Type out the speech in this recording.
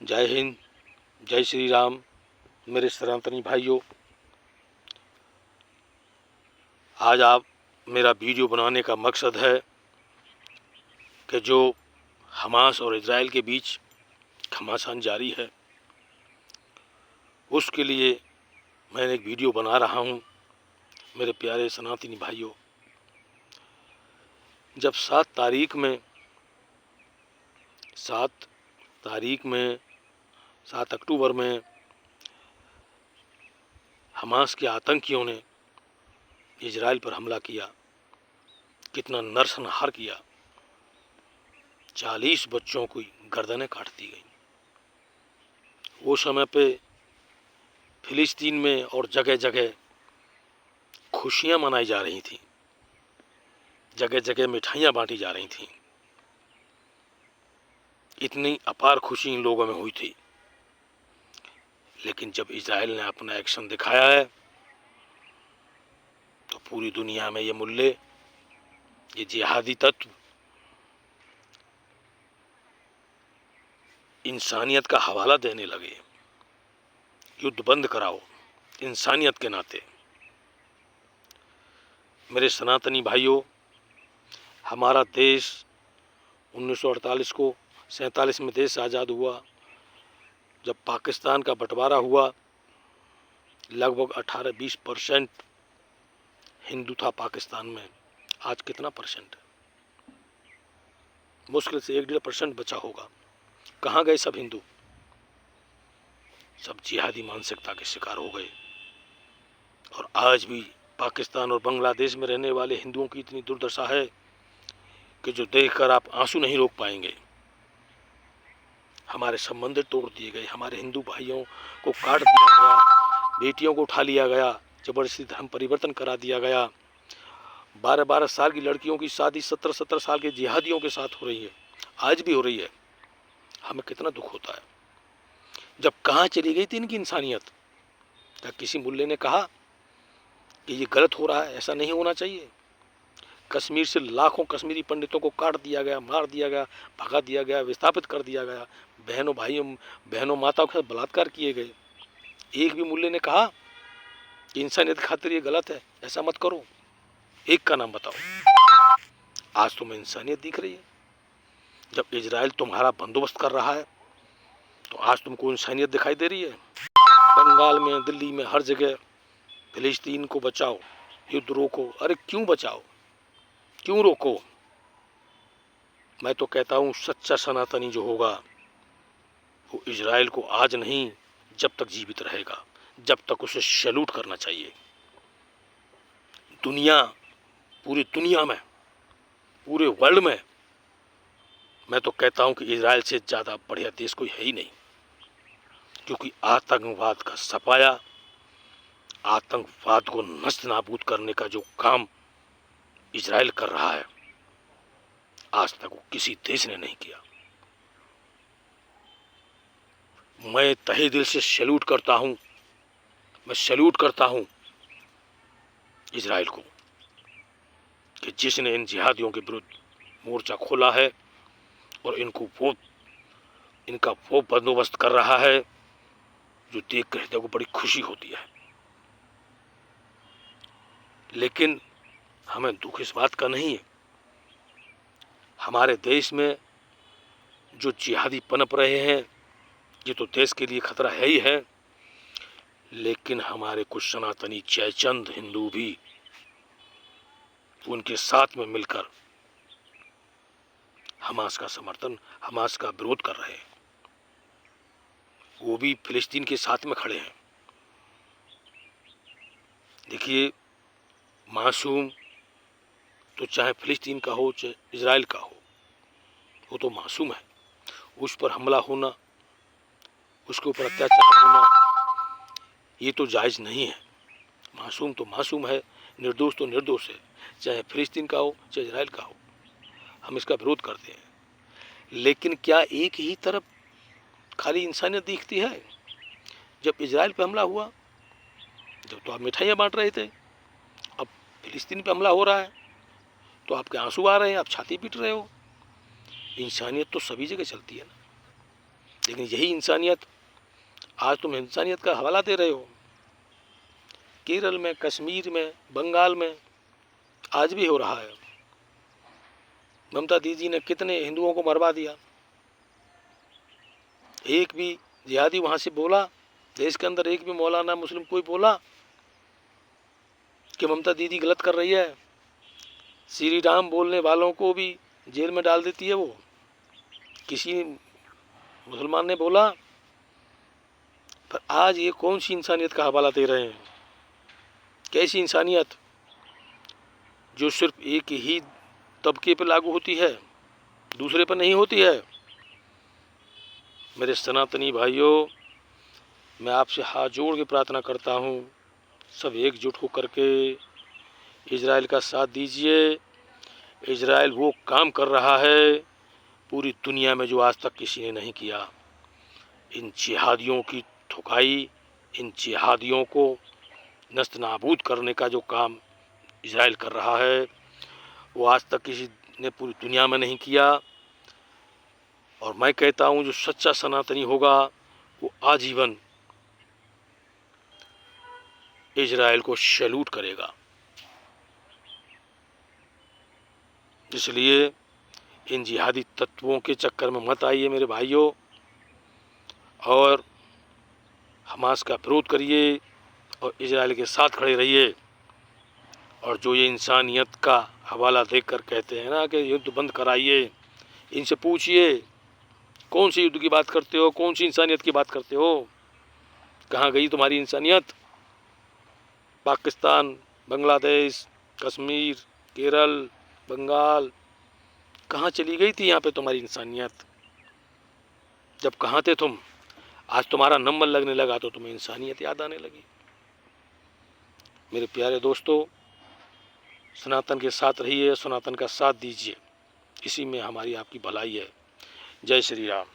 जय हिंद, जय श्री राम। मेरे सनातनी भाइयों, आज आप मेरा वीडियो बनाने का मकसद है कि जो हमास और इजराइल के बीच घमासान जारी है, उसके लिए मैंने एक वीडियो बना रहा हूं। मेरे प्यारे सनातनी भाइयों, जब 7 अक्टूबर में हमास के आतंकियों ने इजराइल पर हमला किया, कितना नरसंहार किया, 40 बच्चों की गर्दनें काट दी गई। वो समय पे फिलिस्तीन में और जगह जगह खुशियां मनाई जा रही थी, जगह जगह मिठाइयां बांटी जा रही थीं। इतनी अपार खुशी इन लोगों में हुई थी। लेकिन जब इजराइल ने अपना एक्शन दिखाया है तो पूरी दुनिया में ये मुल्ले, ये जिहादी तत्व इंसानियत का हवाला देने लगे। युद्ध बंद कराओ इंसानियत के नाते। मेरे सनातनी भाइयों, हमारा देश 1948 को 47 में देश आज़ाद हुआ। जब पाकिस्तान का बंटवारा हुआ, लगभग 18-20% हिंदू था पाकिस्तान में। आज कितना परसेंट है? मुश्किल से 1-1.5% बचा होगा। कहाँ गए सब हिंदू? सब जिहादी मानसिकता के शिकार हो गए। और आज भी पाकिस्तान और बांग्लादेश में रहने वाले हिंदुओं की इतनी दुर्दशा है कि जो देखकर आप आंसू नहीं रोक पाएंगे। हमारे संबंध तोड़ दिए गए, हमारे हिंदू भाइयों को काट दिया गया, बेटियों को उठा लिया गया, जबरदस्ती धर्म परिवर्तन करा दिया गया। 12-12 साल की लड़कियों की शादी 17-17 साल के जिहादियों के साथ हो रही है, आज भी हो रही है। हमें कितना दुख होता है। जब कहाँ चली गई थी इनकी इंसानियत? क्या किसी मुल्ले ने कहा कि ये गलत हो रहा है, ऐसा नहीं होना चाहिए? कश्मीर से लाखों कश्मीरी पंडितों को काट दिया गया, मार दिया गया, भगा दिया गया, विस्थापित कर दिया गया, बहनों माताओं के साथ बलात्कार किए गए। एक भी मुल्ले ने कहा कि इंसानियत की खातिर ये गलत है, ऐसा मत करो? एक का नाम बताओ। आज तुम्हें इंसानियत दिख रही है? जब इजराइल तुम्हारा बंदोबस्त कर रहा है तो आज तुमको इंसानियत दिखाई दे रही है? बंगाल में, दिल्ली में, हर जगह फिलिस्तीन को बचाओ, युद्ध रोको। अरे क्यों बचाओ, क्यों रोको? मैं तो कहता हूं सच्चा सनातनी जो होगा वो इजराइल को आज नहीं, जब तक जीवित रहेगा, जब तक उसे सैल्यूट करना चाहिए। पूरी दुनिया में, पूरे वर्ल्ड में मैं तो कहता हूं कि इजराइल से ज़्यादा बढ़िया देश कोई है ही नहीं। क्योंकि आतंकवाद का सफाया, आतंकवाद को नष्ट नाबूद करने का जो काम इजराइल कर रहा है, आज तक वो किसी देश ने नहीं किया। मैं तहे दिल से सैल्यूट करता हूं, मैं सैल्यूट करता हूं इजराइल को कि जिसने इन जिहादियों के विरुद्ध मोर्चा खोला है और इनका वो बंदोबस्त कर रहा है जो देख कर हृदय को बड़ी खुशी होती है। लेकिन हमें दुख इस बात का नहीं है, हमारे देश में जो जिहादी पनप रहे हैं, ये तो देश के लिए खतरा है ही है। लेकिन हमारे कुछ सनातनी जयचंद हिंदू भी उनके साथ में मिलकर हमास का समर्थन, हमास का विरोध कर रहे हैं। वो भी फिलिस्तीन के साथ में खड़े हैं। देखिए, मासूम तो चाहे फिलिस्तीन का हो चाहे इजराइल का हो, वो तो मासूम है। उस पर हमला होना, उसके ऊपर अत्याचार होना, ये तो जायज़ नहीं है। मासूम तो मासूम है, निर्दोष तो निर्दोष है, चाहे फिलिस्तीन का हो चाहे इजराइल का हो। हम इसका विरोध करते हैं। लेकिन क्या एक ही तरफ खाली इंसानियत दिखती है? जब इजराइल पे हमला हुआ, जब तो आप मिठाइयाँ बांट रहे थे, अब फिलिस्तीन पे हमला हो रहा है तो आपके आंसू आ रहे हैं, आप छाती पीट रहे हो। इंसानियत तो सभी जगह चलती है ना। लेकिन यही इंसानियत आज तुम इंसानियत का हवाला दे रहे हो। केरल में, कश्मीर में, बंगाल में आज भी हो रहा है। ममता दीदी ने कितने हिंदुओं को मरवा दिया। एक भी जिहादी वहाँ से बोला, देश के अंदर एक भी मौलाना मुस्लिम कोई बोला कि ममता दीदी गलत कर रही है? श्री राम बोलने वालों को भी जेल में डाल देती है वो। किसी मुसलमान ने बोला? पर आज ये कौन सी इंसानियत का हवाला दे रहे हैं? कैसी इंसानियत जो सिर्फ एक ही तबके पर लागू होती है, दूसरे पर नहीं होती है? मेरे सनातनी भाइयों, मैं आपसे हाथ जोड़ के प्रार्थना करता हूँ, सब एकजुट होकर के इजराइल का साथ दीजिए। इजराइल वो काम कर रहा है पूरी दुनिया में जो आज तक किसी ने नहीं किया। इन जिहादियों की ठुकाई, इन जिहादियों को नस्त नाबूद करने का जो काम इजराइल कर रहा है वो आज तक किसी ने पूरी दुनिया में नहीं किया। और मैं कहता हूँ जो सच्चा सनातनी होगा वो आजीवन इजराइल को सैल्यूट करेगा। इसलिए इन जिहादी तत्वों के चक्कर में मत आइए मेरे भाइयों, और हमास का विरोध करिए और इजराइल के साथ खड़े रहिए। और जो ये इंसानियत का हवाला देकर कहते हैं ना कि युद्ध बंद कराइए, इनसे पूछिए कौन सी युद्ध की बात करते हो, कौन सी इंसानियत की बात करते हो? कहाँ गई तुम्हारी इंसानियत? पाकिस्तान, बांग्लादेश, कश्मीर, केरल, बंगाल, कहाँ चली गई थी यहाँ पे तुम्हारी इंसानियत? जब कहाँ थे तुम? आज तुम्हारा नंबर लगने लगा तो तुम्हें इंसानियत याद आने लगी। मेरे प्यारे दोस्तों, सनातन के साथ रहिए, सनातन का साथ दीजिए, इसी में हमारी आपकी भलाई है। जय श्री राम।